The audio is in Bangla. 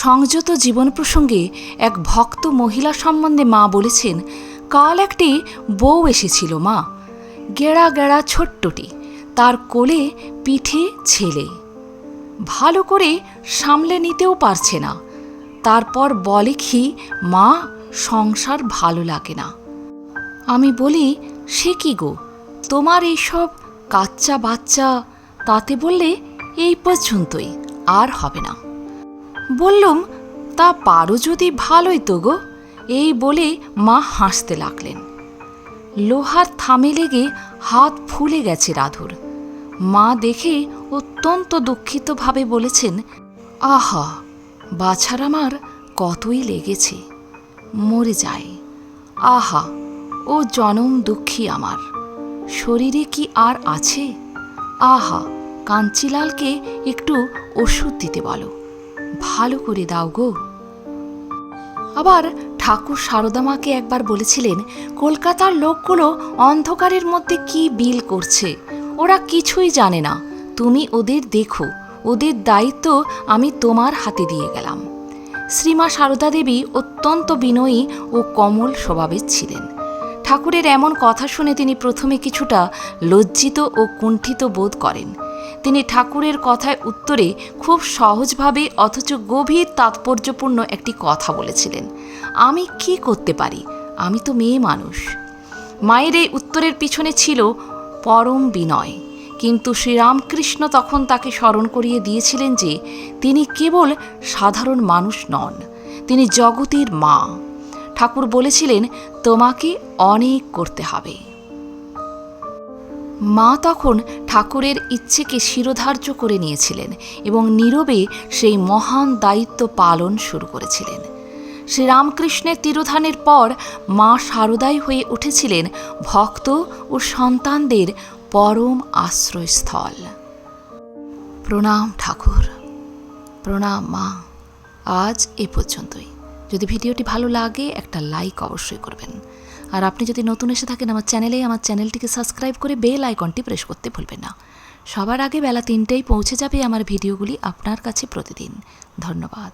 সংযত জীবন প্রসঙ্গে এক ভক্ত মহিলা সম্বন্ধে মা বলেছেন, কাল একটি বউ এসেছিল মা, গেড়া গেড়া ছোট্টটি, তার কোলে পিঠে ছেলে, ভালো করে সামলে নিতেও পারছে না। তারপর বলে কি, মা সংসার ভালো লাগে না। আমি বলি, সে কি গো, তোমার এইসব কাচ্চা বাচ্চা, তাতে বললে এই পর্যন্তই, আর হবে না। বললুম, তা পারো যদি ভালোই তো গো। এই বলে মা হাসতে লাগলেন। লোহার থামে লেগে হাত ফুলে গেছে রাধুর। মা দেখে অত্যন্ত দুঃখিতভাবে বলেছেন, আহা, বাছার আমার কতই লেগেছে, মরে যায়। আহা, ও জনম দুঃখী আমার, শরীরে কি আর আছে? আহা, কাঞ্চিলালকে একটু ওষুধ দিতে বলো, ভালো করে দাও গো। আবার ঠাকুর সারদামাকে একবার বলেছিলেন, কলকাতার লোকগুলো অন্ধকারের মধ্যে কি বিল করছে, ওরা কিছুই জানে না, তুমি ওদের দেখো, ওদের দায়িত্ব আমি তোমার হাতে দিয়ে গেলাম। শ্রীমা সারদা দেবী অত্যন্ত বিনয়ী ও কোমল স্বভাবের ছিলেন। ঠাকুরের এমন কথা শুনে তিনি প্রথমে কিছুটা লজ্জিত ও কুণ্ঠিত বোধ করেন। তিনি ঠাকুরের কথায় উত্তরে খুব সহজভাবে অথচ গভীর তাৎপর্যপূর্ণ একটি কথা বলেছিলেন, আমি কি করতে পারি, আমি তো মেয়ে মানুষ। মায়ের এই উত্তরের পিছনে ছিল পরম বিনয়, কিন্তু শ্রীরামকৃষ্ণ তখন তাকে স্মরণ করিয়ে দিয়েছিলেন যে তিনি কেবল সাধারণ মানুষ নন, তিনি জগতের মা। ঠাকুর বলেছিলেন, তোমাকে অনেক করতে হবে। মা তখন ঠাকুরের ইচ্ছেকে শিরোধার্য করে নিয়েছিলেন এবং নীরবে সেই মহান দায়িত্ব পালন শুরু করেছিলেন। শ্রীরামকৃষ্ণের তিরোধানের পর মা সারদাই হয়ে উঠেছিলেন ভক্ত ও সন্তানদের পরম আশ্রয়স্থল। প্রণাম ঠাকুর, প্রণাম মা। আজ এ পর্যন্তই। যদি ভিডিওটি ভালো লাগে একটা লাইক অবশ্যই করবেন, আর আপনি যদি নতুন এসে থাকেন আমার চ্যানেলটিকে সাবস্ক্রাইব করে বেল আইকনটি প্রেস করতে ভুলবেন না। সবার আগে বেলা 3টেই পৌঁছে যাবে আমার ভিডিওগুলি আপনার কাছে প্রতিদিন। ধন্যবাদ।